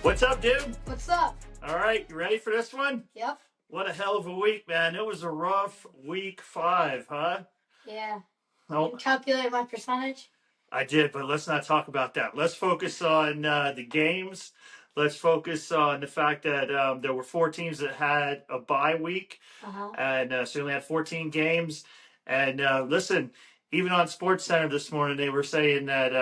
What's up, dude? What's up? All right, you ready for this one? Yep. What a hell of a week, man. It was a rough week 5, huh? Yeah. Oh, You calculate my percentage? I did, but let's not talk about that. Let's focus on the games. Let's focus on the fact that there were 4 teams that had a bye week, and so we only had 14 games. And listen, even on Sports Center this morning, they were saying that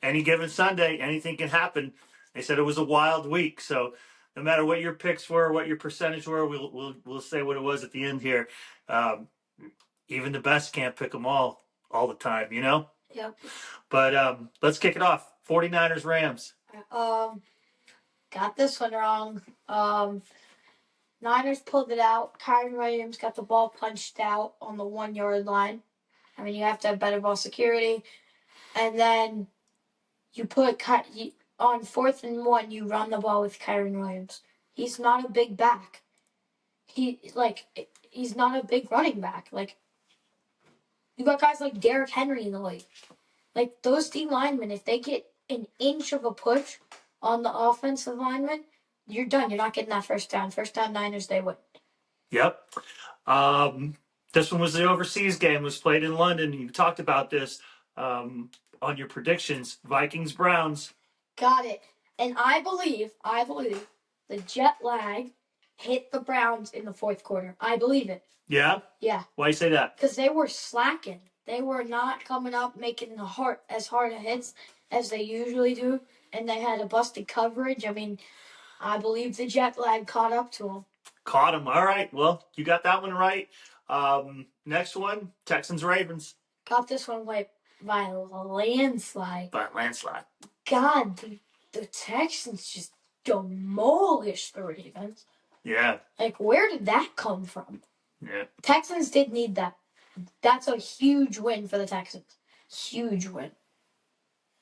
any given Sunday, anything can happen. They said it was a wild week, so no matter what your picks were, what your percentage were, we'll say what it was at the end here. Um, Even the best can't pick them all the time, you know. Yep. But let's kick it off. 49ers Rams. Got this one wrong. Niners pulled it out. Kyron Williams got the ball punched out on the 1-yard line. I mean, you have to have better ball security. And then you put on 4th and 1, you run the ball with Kyron Williams. He's not a big back. He's not a big running back. Like, you got guys like Derrick Henry in the league. Like, those D linemen, if they get an inch of a push on the offensive lineman, you're done. You're not getting that first down. First down Niners, they win. Yep. This one was the overseas game. It was played in London. You talked about this on your predictions. Vikings Browns. Got it. And I believe the jet lag hit the Browns in the 4th quarter. I believe it. Yeah? Yeah. Why you say that? Because they were slacking. They were not coming up making as hard a hits as they usually do. And they had a busted coverage. I mean, I believe the jet lag caught up to them. Caught him. All right. Well, you got that one right. Next one, Texans Ravens. Got this one by a landslide. By a landslide. God, the Texans just demolished the Ravens. Yeah. Like, where did that come from? Yeah. Texans did need that. That's a huge win for the Texans. Huge win.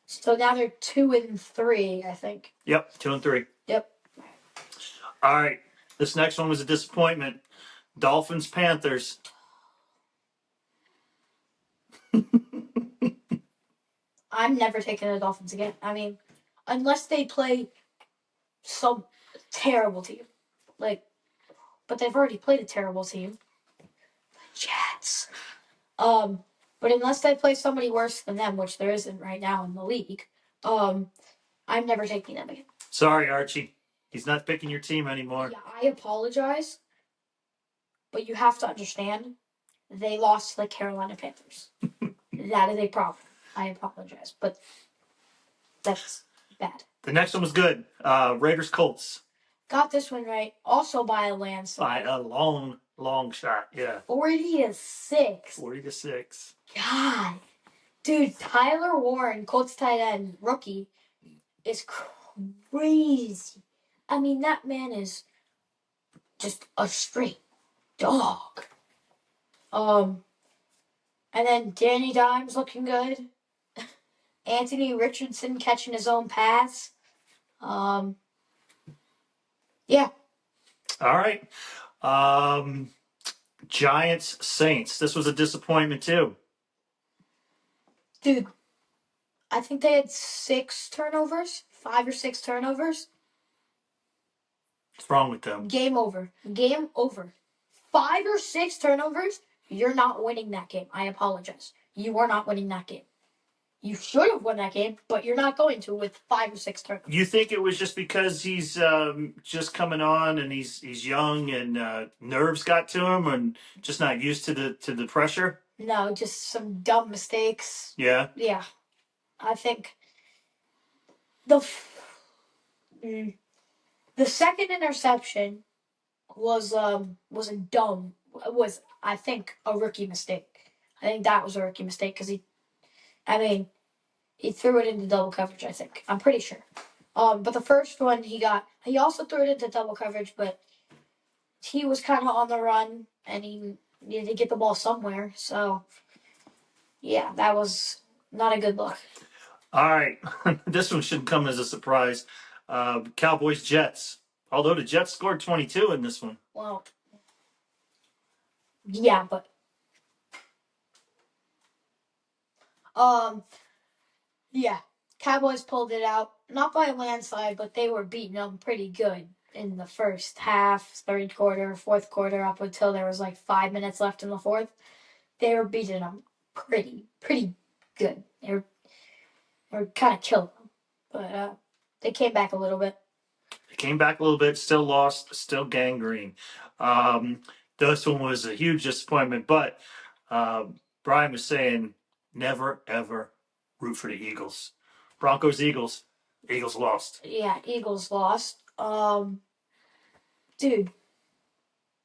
So now they're 2-3, I think. Yep, 2-3. Yep. All right. This next one was a disappointment. Dolphins Panthers. I'm never taking the Dolphins again. I mean, unless they play some terrible team. But they've already played a terrible team. The Jets. But unless they play somebody worse than them, which there isn't right now in the league, I'm never taking them again. Sorry, Archie. He's not picking your team anymore. Yeah, I apologize. But you have to understand, they lost to the Carolina Panthers. That is a problem. I apologize. But that's bad. The next one was good. Raiders Colts. Got this one right. Also by a landslide. By a long shot. Yeah. 40-6. 40-6. God. Dude, Tyler Warren, Colts tight end, rookie, is crazy. I mean, that man is just a straight dog. And then Danny Dimes looking good. Anthony Richardson catching his own pass. Yeah. All right. Giants Saints. This was a disappointment too. Dude, I think they had 6 turnovers, 5 or 6 turnovers. What's wrong with them? Game over. 5 or 6 turnovers, you're not winning that game. I apologize. You are not winning that game. You should have won that game, but you're not going to with 5 or 6 turnovers. You think it was just because he's just coming on and he's young and nerves got to him and just not used to the pressure? No, just some dumb mistakes. Yeah. Yeah. I think the second interception was a rookie mistake. I think that was a rookie mistake because he threw it into double coverage, I think. I'm pretty sure. But the first one he also threw it into double coverage, but he was kind of on the run and he needed to get the ball somewhere. So, yeah, that was not a good look. All right. This one shouldn't come as a surprise. Cowboys Jets. Although the Jets scored 22 in this one. Well, yeah, but yeah, Cowboys pulled it out, not by a landslide, but they were beating them pretty good in the first half, third quarter, fourth quarter, up until there was like 5 minutes left in the fourth. They were beating them pretty good. They were kind of killing them, but they came back a little bit. They came back a little bit, still lost, still gangrene. This one was a huge disappointment, but Brian was saying never, ever root for the Eagles. Broncos, Eagles. Eagles lost. Yeah, Eagles lost. Dude,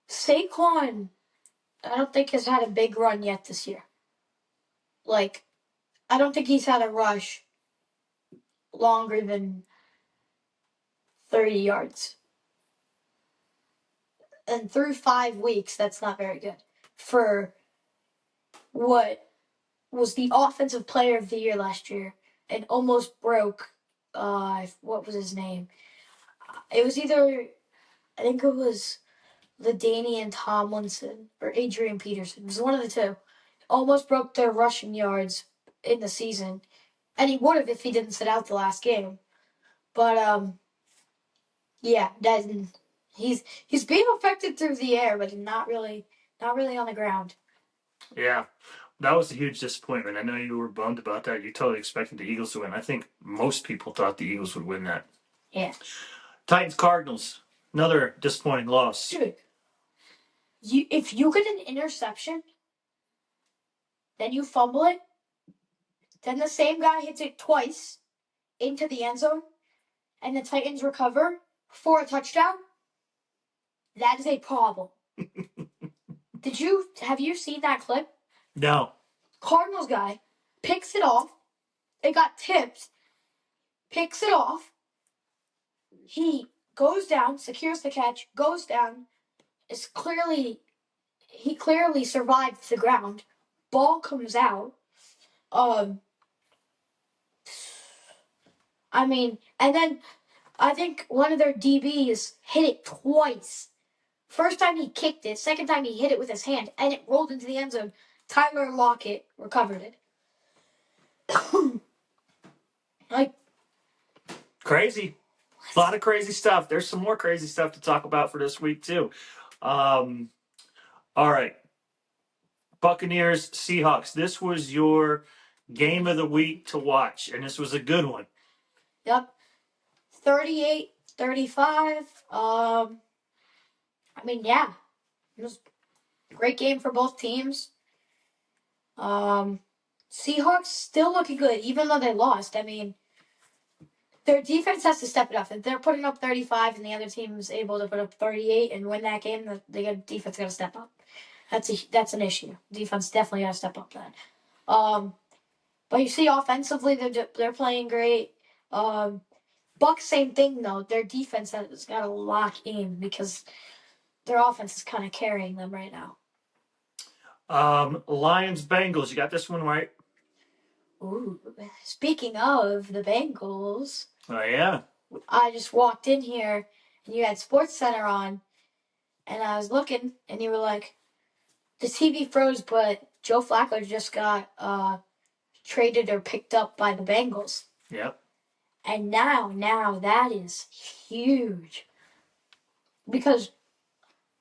Saquon, I don't think has had a big run yet this year. Like, I don't think he's had a rush longer than 30 yards. And through 5 weeks, that's not very good for what was the offensive player of the year last year and almost broke, what was his name? It was either, I think it was LaDainian Tomlinson or Adrian Peterson. It was one of the two. Almost broke their rushing yards in the season. And he would have if he didn't sit out the last game. But, yeah, he's being affected through the air, but not really on the ground. Yeah, that was a huge disappointment. I know you were bummed about that. You totally expected the Eagles to win. I think most people thought the Eagles would win that. Yeah. Titans, Cardinals. Another disappointing loss. Dude, if you get an interception, then you fumble it, then the same guy hits it twice into the end zone, and the Titans recover for a touchdown, that is a problem. Have you seen that clip? No. Cardinals guy picks it off. It got tipped. Picks it off. He goes down, secures the catch, goes down. He clearly survived the ground. Ball comes out. And then I think one of their DBs hit it twice. First time he kicked it, second time he hit it with his hand, and it rolled into the end zone. Tyler Lockett recovered it. Like, crazy. A lot of crazy stuff. There's some more crazy stuff to talk about for this week, too. All right. Buccaneers, Seahawks. This was your game of the week to watch, and this was a good one. Yep. 38-35. Yeah. It was a great game for both teams. Seahawks still looking good, even though they lost. Their defense has to step it up. If they're putting up 35 and the other team is able to put up 38 and win that game, the defense got to step up. That's an issue. Defense definitely got to step up then. But you see, offensively, they're playing great. Bucs, same thing though. Their defense has got to lock in because their offense is kind of carrying them right now. Lions, Bengals. You got this one right. Ooh, speaking of the Bengals. Oh yeah. I just walked in here and you had Sports Center on, and I was looking, and you were like, the TV froze, but Joe Flacco just got traded or picked up by the Bengals. Yep. And now that is huge. Because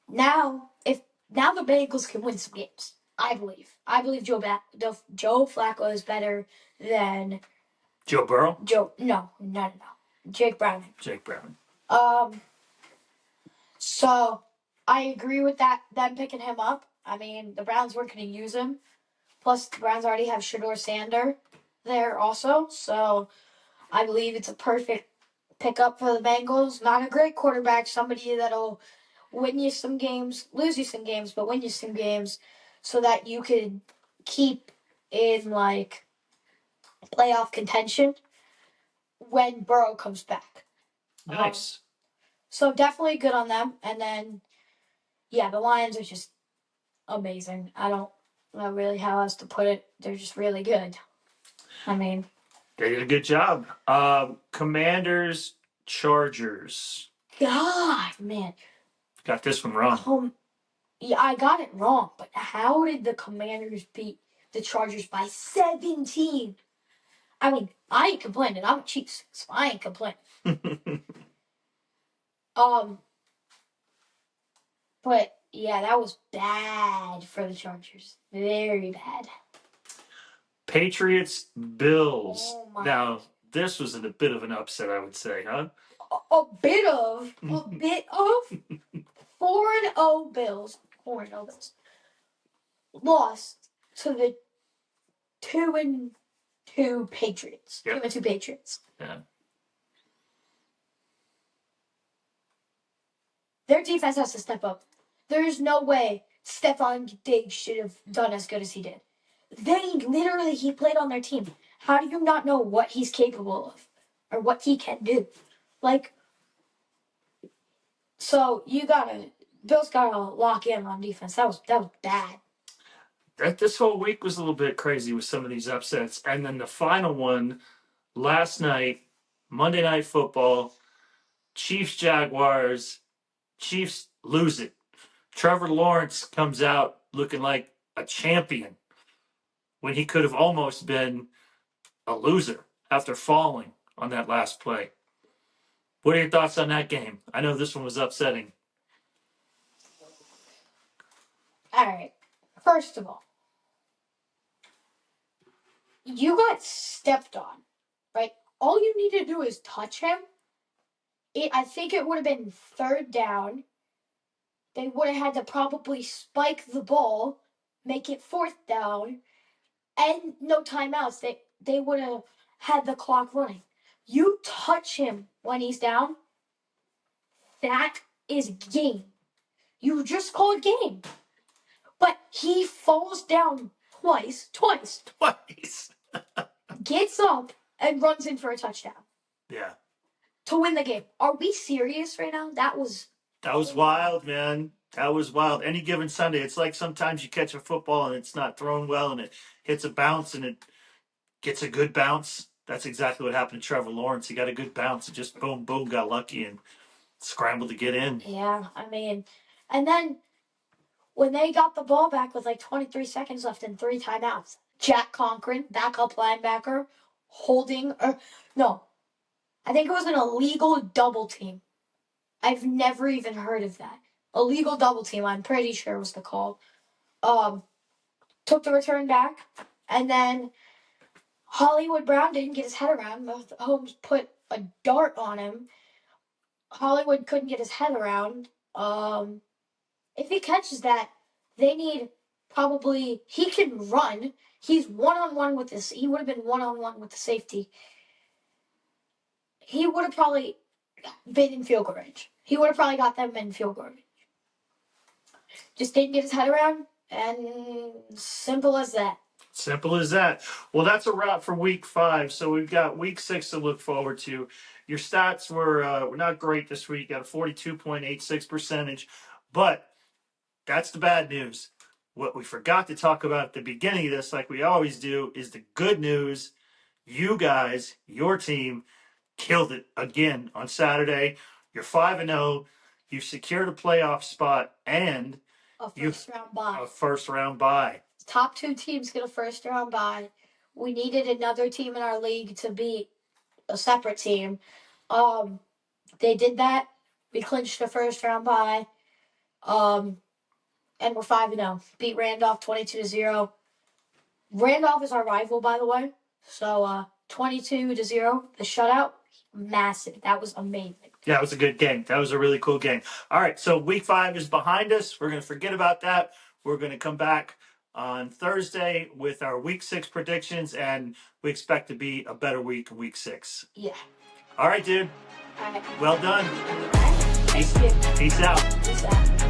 now the Bengals can win some games. I believe. I believe Joe Flacco is better than Joe Burrow? No. Jake Browning. So I agree with that, them picking him up. The Browns weren't going to use him. Plus, the Browns already have Shedeur Sander there also. So I believe it's a perfect pickup for the Bengals. Not a great quarterback, somebody that'll win you some games, lose you some games, but win you some games so that you could keep in, like, playoff contention when Burrow comes back. Nice. So definitely good on them. And then, yeah, the Lions are just amazing. I don't know really how else to put it. They're just really good. They did a good job. Commanders, Chargers. God, man. Got this one wrong. Yeah, I got it wrong. But how did the Commanders beat the Chargers by 17? I mean, I ain't complaining. I'm a Chiefs, so I ain't complaining. But yeah, that was bad for the Chargers. Very bad. Patriots, Bills. Oh my. Now, this was a bit of an upset, I would say, huh? A bit of 4-0 Bills. 4-0 Bills lost to the 2-2 Patriots. Yep. 2-2 Patriots. Yeah. Their defense has to step up. There's no way Stephon Diggs should have done as good as he did. He played on their team. How do you not know what he's capable of or what he can do? So Bill's gotta lock in on defense. That was bad. This whole week was a little bit crazy with some of these upsets. And then the final one last night, Monday Night Football, Chiefs Jaguars. Chiefs lose it. Trevor Lawrence comes out looking like a champion when he could have almost been a loser after falling on that last play. What are your thoughts on that game? I know this one was upsetting. All right. First of all, you got stepped on, right? All you need to do is touch him. I think it would have been 3rd down. They would have had to probably spike the ball, make it 4th down, and no timeouts. They would have had the clock running. You touch him when he's down, that is game. You just called game. But he falls down twice, gets up, and runs in for a touchdown. Yeah. To win the game. Are we serious right now? That was wild, man. That was wild. Any given Sunday, it's like sometimes you catch a football and it's not thrown well and it hits a bounce and it gets a good bounce. That's exactly what happened to Trevor Lawrence. He got a good bounce and just boom, boom, got lucky and scrambled to get in. Yeah, I mean, and then when they got the ball back with like 23 seconds left and 3 timeouts, Jack Conklin, backup linebacker, I think it was an illegal double team. I've never even heard of that. Illegal double team, I'm pretty sure was the call. Took the return back, and then Hollywood Brown didn't get his head around. Holmes put a dart on him. Hollywood couldn't get his head around. If he catches that, he can run. He's one-on-one with this. He would have been one-on-one with the safety. He would have probably been in field goal range. He would have probably got them in field goal range. Just didn't get his head around, and simple as that. Simple as that. Well, that's a wrap for week 5. So we've got week 6 to look forward to. Your stats were not great this week. Got a 42.86 percentage, but that's the bad news. What we forgot to talk about at the beginning of this, like we always do, is the good news. You guys, your team, killed it again on Saturday. You're 5-0. You've secured a playoff spot and a first round bye. Top 2 teams get a first round bye. We needed another team in our league to beat a separate team. They did that. We clinched the first round bye. And we're 5-0. Beat Randolph 22-0. Randolph is our rival, by the way. So 22-0. The shutout, massive. That was amazing. Yeah, it was a good game. That was a really cool game. All right, so week 5 is behind us. We're going to forget about that. We're going to come back on Thursday with our week 6 predictions, and we expect to be a better week in week 6. Yeah. All right, dude. All right. Well done. All right. Peace out. Peace out.